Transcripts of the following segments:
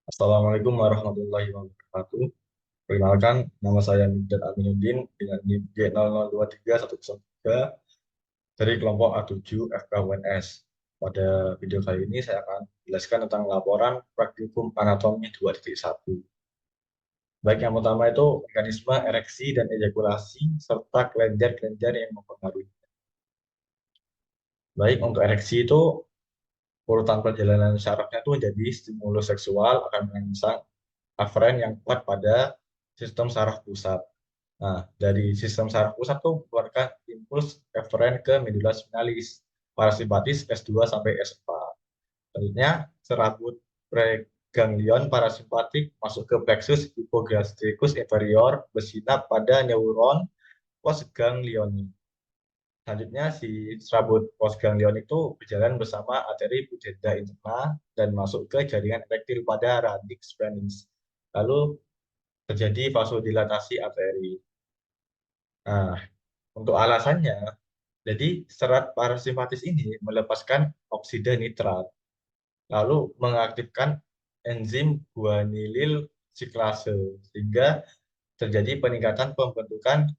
Assalamualaikum warahmatullahi wabarakatuh. Perkenalkan, nama saya Migdad Aminuddin dengan NIM G002313 dari kelompok A7 FKUNS. Pada video kali ini saya akan menjelaskan tentang laporan praktikum anatomi 2.1. Baik, yang pertama itu mekanisme ereksi dan ejakulasi serta kelenjar-kelenjar yang mempengaruhi. Baik, untuk ereksi itu urutan perjalanan syarafnya itu menjadi stimulus seksual akan merangsang aferen yang kuat pada sistem saraf pusat. Nah, dari sistem saraf pusat tuh mengeluarkan impuls eferen ke medula spinalis, parasimpatis S2 sampai S4. Selanjutnya, serabut preganglion parasimpatik masuk ke plexus hipogastricus inferior bersinap pada neuron postganglioni. Selanjutnya, si serabut postganglion itu berjalan bersama arteri pudenda interna dan masuk ke jaringan erektil pada radix penis. Lalu terjadi vasodilatasi arteri. Nah, untuk alasannya, jadi serat parasimpatis ini melepaskan oksida nitrat, lalu mengaktifkan enzim guanilil siklase, sehingga terjadi peningkatan pembentukan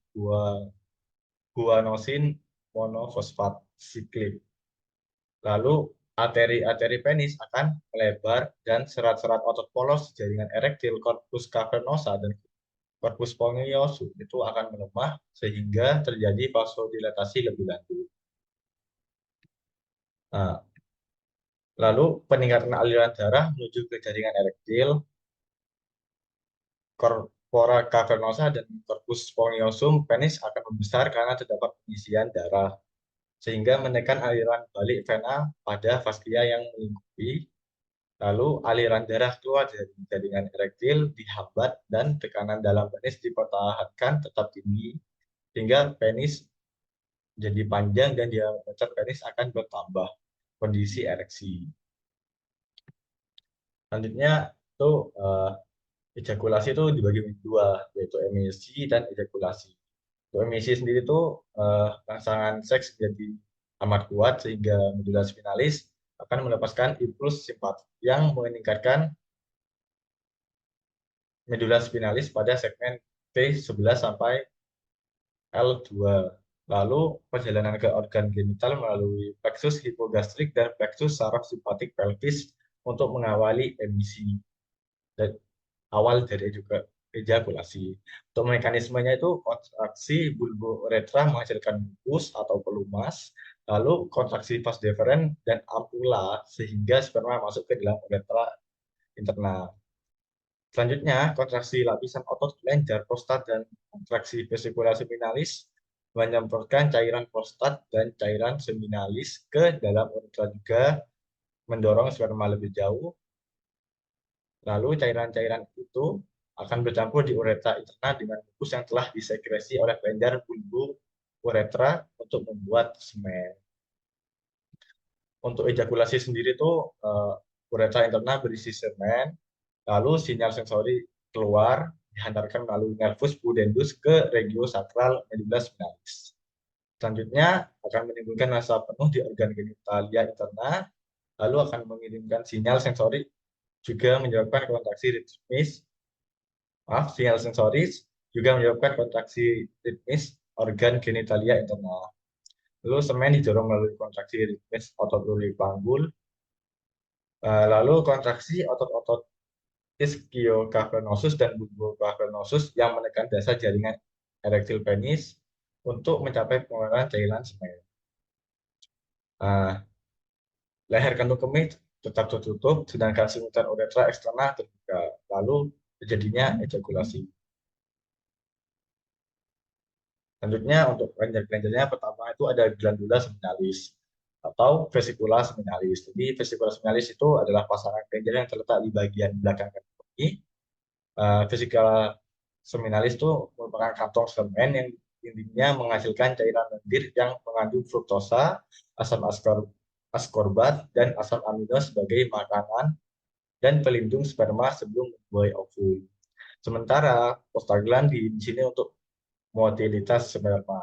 guanosin monofosfat siklik. Lalu arteri-arteri penis akan melebar dan serat-serat otot polos jaringan erektil corpus cavernosa dan corpus spongiosum itu akan melemah sehingga terjadi vasodilatasi lebih lanjut. Nah, lalu peningkatan aliran darah menuju ke jaringan erektil, corpora cavernosa dan corpus spongiosum penis akan membesar karena terdapat pengisian darah, sehingga menekan aliran balik vena pada fascia yang melingkupi. Lalu aliran darah keluar dari jaringan erektil dihambat dan tekanan dalam penis dipertahankan tetap tinggi, sehingga penis jadi panjang dan diameter penis akan bertambah kondisi ereksi. Selanjutnya itu ejakulasi itu dibagi menjadi dua, yaitu emisi dan ejakulasi. Untuk emisi sendiri itu rangsangan seks jadi amat kuat sehingga medula spinalis akan melepaskan impuls simpatik yang meningkatkan medula spinalis pada segmen T11 sampai L2. Lalu perjalanan ke organ genital melalui plexus hipogastrik dan plexus saraf simpatik pelvis untuk mengawali emisi. Dan awal dari juga ejakulasi. Untuk mekanismenya itu kontraksi bulbouretra menghasilkan mukus atau pelumas, lalu kontraksi vas deferens dan ampula sehingga sperma masuk ke dalam uretra internal. Selanjutnya, kontraksi lapisan otot kelenjar prostat dan kontraksi vesicula seminalis menyemprotkan cairan prostat dan cairan seminalis ke dalam uretra juga mendorong sperma lebih jauh. Lalu cairan-cairan itu akan bercampur di uretra interna dengan mukus yang telah disekresi oleh kelenjar bulbo uretra untuk membuat semen. Untuk ejakulasi sendiri itu uretra interna berisi semen, lalu sinyal sensori keluar dihantarkan melalui nervus pudendus ke regio sakral medula spinalis. Selanjutnya akan menimbulkan massa penuh di organ genitalia interna, lalu akan mengirimkan sinyal sensori juga menyebabkan kontraksi ritmis. Maaf, sinyal sensoris juga menyebabkan kontraksi ritmis organ genitalia internal. Lalu semen didorong melalui kontraksi ritmis otot uli panggul, lalu kontraksi otot-otot ischiocavernosus dan bulbocavernosus yang menekan dasar jaringan erektil penis untuk mencapai pengeluaran cairan semen. Nah, leher kantung kemih tetap tertutup, sedangkan simutan uretra eksterna terbuka. Lalu terjadinya ejakulasi. Selanjutnya untuk kelenjar-kelenjarnya pertama itu ada glandula seminalis atau vesicula seminalis. Jadi vesicula seminalis itu adalah pasangan kelenjar yang terletak di bagian belakang kantong kemih. Vesicula seminalis itu merupakan kantong semen yang intinya menghasilkan cairan lendir yang mengandung fruktosa, asam askorbat, dan asam amino sebagai makanan dan pelindung sperma sebelum membuai ovum. Sementara prostaglandin di sini untuk motilitas sperma.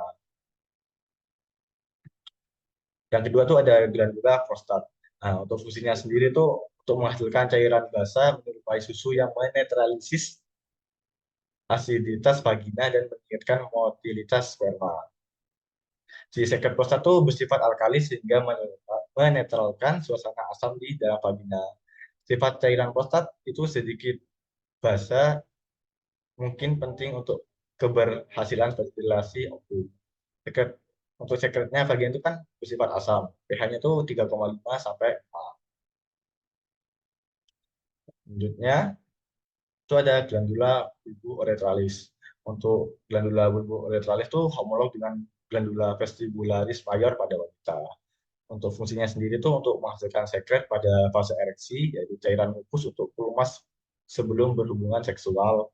Yang kedua tuh ada glandula prostat. Nah, untuk fungsinya sendiri tuh untuk menghasilkan cairan basa menyerupai susu yang menetralisis asiditas vagina dan meningkatkan motilitas sperma. Si sekret prostat itu bersifat alkali sehingga menetralkan suasana asam di dalam vagina. Sifat cairan prostat itu sedikit basa, mungkin penting untuk keberhasilan fertilasi ovum. Sekret, untuk sekretnya vagina itu kan bersifat asam, pH-nya itu 3,5 sampai 4. Selanjutnya, itu ada glandula bulbo-uretralis. Untuk glandula bulbo-uretralis itu homolog dengan glandula vestibularis mayor pada wanita. Untuk fungsinya sendiri itu untuk menghasilkan sekret pada fase ereksi, yaitu cairan mukus untuk pelumas sebelum berhubungan seksual.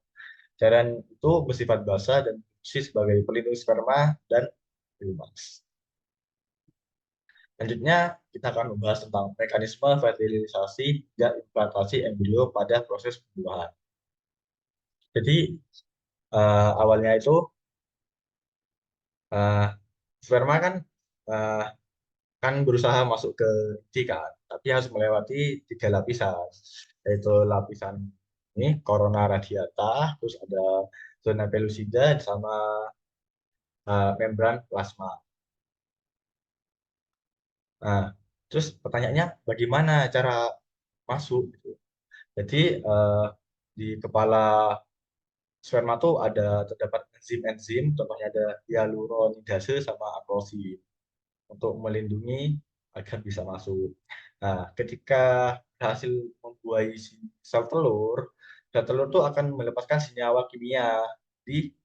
Cairan itu bersifat basah dan berfungsi sebagai pelindung sperma dan pelumas. Selanjutnya, kita akan membahas tentang mekanisme fertilisasi dan implantasi embrio pada proses pembuahan. Jadi, awalnya itu uh, sperma kan uh, kan berusaha masuk ke inti kan, tapi harus melewati 3 lapisan, yaitu lapisan ini corona radiata, terus ada zona pellucida sama membran plasma. Nah, terus pertanyaannya bagaimana cara masuk gitu. Jadi di kepala sperma tuh terdapat enzim-enzim, contohnya ada hyaluronidase sama akrosin untuk melindungi agar bisa masuk. Nah, ketika berhasil membuahi sel telur tuh akan melepaskan senyawa kimia di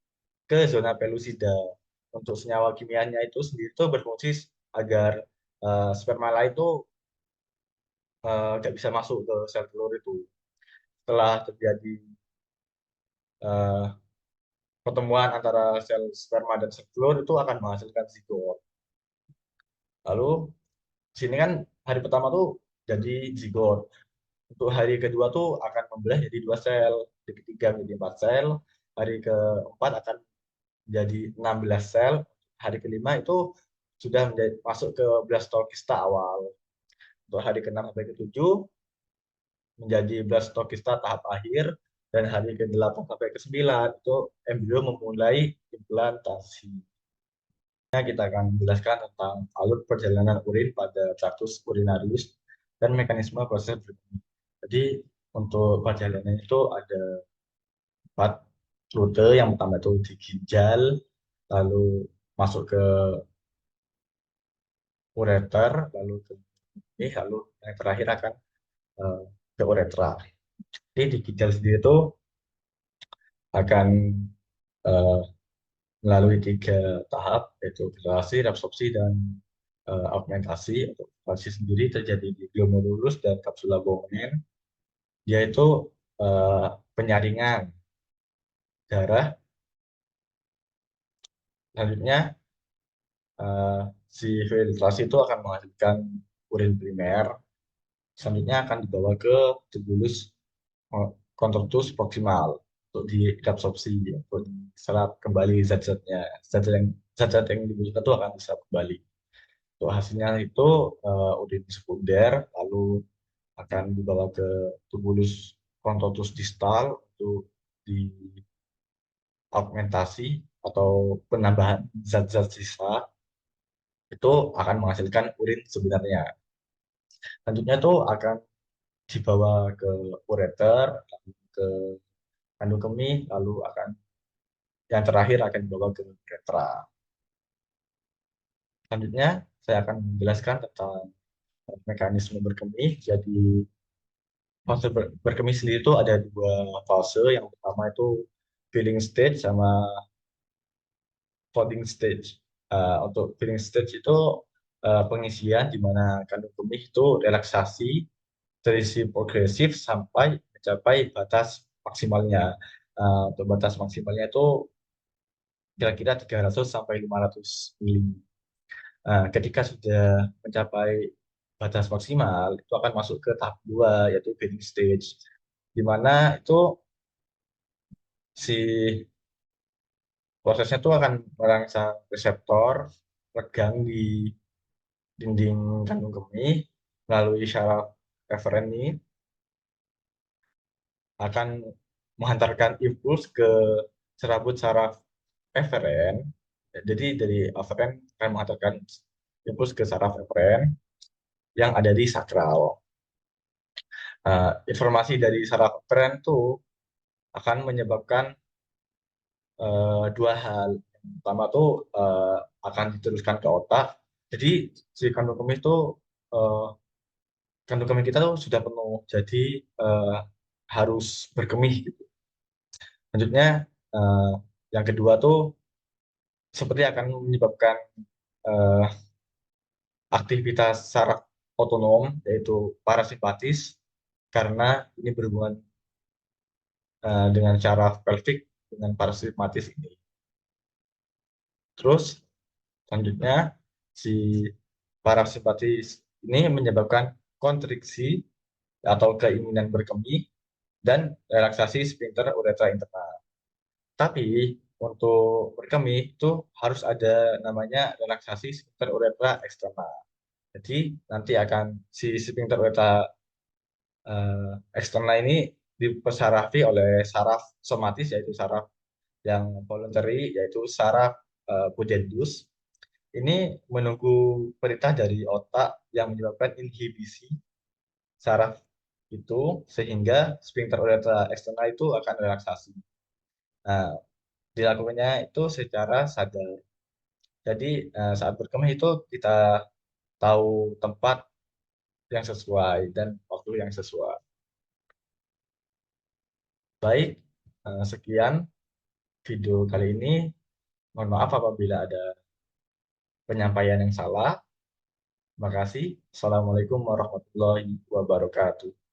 ke zona pelusida. Untuk senyawa kimianya itu sendiri tuh berfungsi agar sperma lain tuh nggak bisa masuk ke sel telur itu. Setelah terjadi uh, pertemuan antara sel sperma dan sel telur itu akan menghasilkan zigot. Lalu sini kan hari pertama tuh jadi zigot. Untuk hari kedua tuh akan membelah jadi 2 sel, hari ketiga menjadi 4 sel, hari keempat akan menjadi 16 sel, hari kelima itu sudah masuk ke blastokista awal. Untuk hari ke-6 sampai ke-7 menjadi blastokista tahap akhir, dan hari ke-8 sampai ke-9 itu embrio memulai implantasi. Kita akan menjelaskan tentang alur perjalanan urin pada traktus urinarius dan mekanisme proses berikutnya. Jadi untuk perjalanan itu ada 4 rute. Yang pertama itu di ginjal, lalu masuk ke ureter, lalu ke ini, lalu yang terakhir akan ke uretra. Jadi di ginjal sendiri itu akan uh, melalui 3 tahap, yaitu filtrasi, reabsorpsi, dan augmentasi. Untuk filtrasi sendiri terjadi di glomerulus dan kapsula Bowman, yaitu penyaringan darah. Selanjutnya si filtrasi itu akan menghasilkan urin primer. Selanjutnya akan dibawa ke tubulus contortus proximal untuk diabsorpsi, untuk diserap kembali zat-zatnya. Zat-zat yang dibutuhkan itu akan diserap kembali. Untuk hasilnya itu urin sekunder, lalu akan dibawa ke tubulus contortus distal untuk diaugmentasi atau penambahan zat-zat sisa, itu akan menghasilkan urin sebenarnya. Selanjutnya itu akan dibawa ke ureter, lalu ke kandung kemih, lalu akan yang terakhir akan dibawa ke uretra. Selanjutnya saya akan menjelaskan tentang mekanisme berkemih. Jadi fase berkemih sendiri itu ada 2 fase. Yang pertama itu filling stage sama folding stage. Untuk filling stage itu pengisian di mana kandung kemih itu relaksasi terisi progresif sampai mencapai batas maksimalnya. Untuk batas maksimalnya itu kira-kira 300 sampai 500 mili. Ketika sudah mencapai batas maksimal, itu akan masuk ke tahap 2, yaitu bedding stage, di mana itu si prosesnya itu akan merangsang reseptor regang di dinding kandung kemih melalui syaraf eferen ini. akan menghantarkan impuls ke serabut saraf eferen. Jadi dari aferen akan menghantarkan impuls ke saraf eferen yang ada di sakral. Informasi dari saraf eferen itu akan menyebabkan dua hal. Yang pertama tuh akan diteruskan ke otak. Jadi si kandung kemih itu eh, kandung kemih kita tuh sudah penuh, jadi eh, harus berkemih gitu. Selanjutnya eh, yang kedua tuh seperti akan menyebabkan eh, aktivitas saraf otonom yaitu parasimpatis karena ini berhubungan dengan saraf pelvik dengan parasimpatis ini. Terus selanjutnya si parasimpatis ini menyebabkan kontriksi atau keinginan berkemih dan relaksasi sphincter uretra internal. Tapi untuk berkemih itu harus ada namanya relaksasi sphincter uretra eksternal. Jadi nanti akan si sphincter uretra eksternal ini dipersarafi oleh saraf somatis yaitu saraf yang voluntary yaitu saraf pudendus. Ini menunggu perintah dari otak yang menyebabkan inhibisi saraf itu sehingga sphincter uretra eksternal itu akan relaksasi. Nah, dilakukannya itu secara sadar. Jadi saat berkemih itu kita tahu tempat yang sesuai dan waktu yang sesuai. Baik, sekian video kali ini. Mohon maaf apabila ada penyampaian yang salah. Terima kasih. Assalamualaikum warahmatullahi wabarakatuh.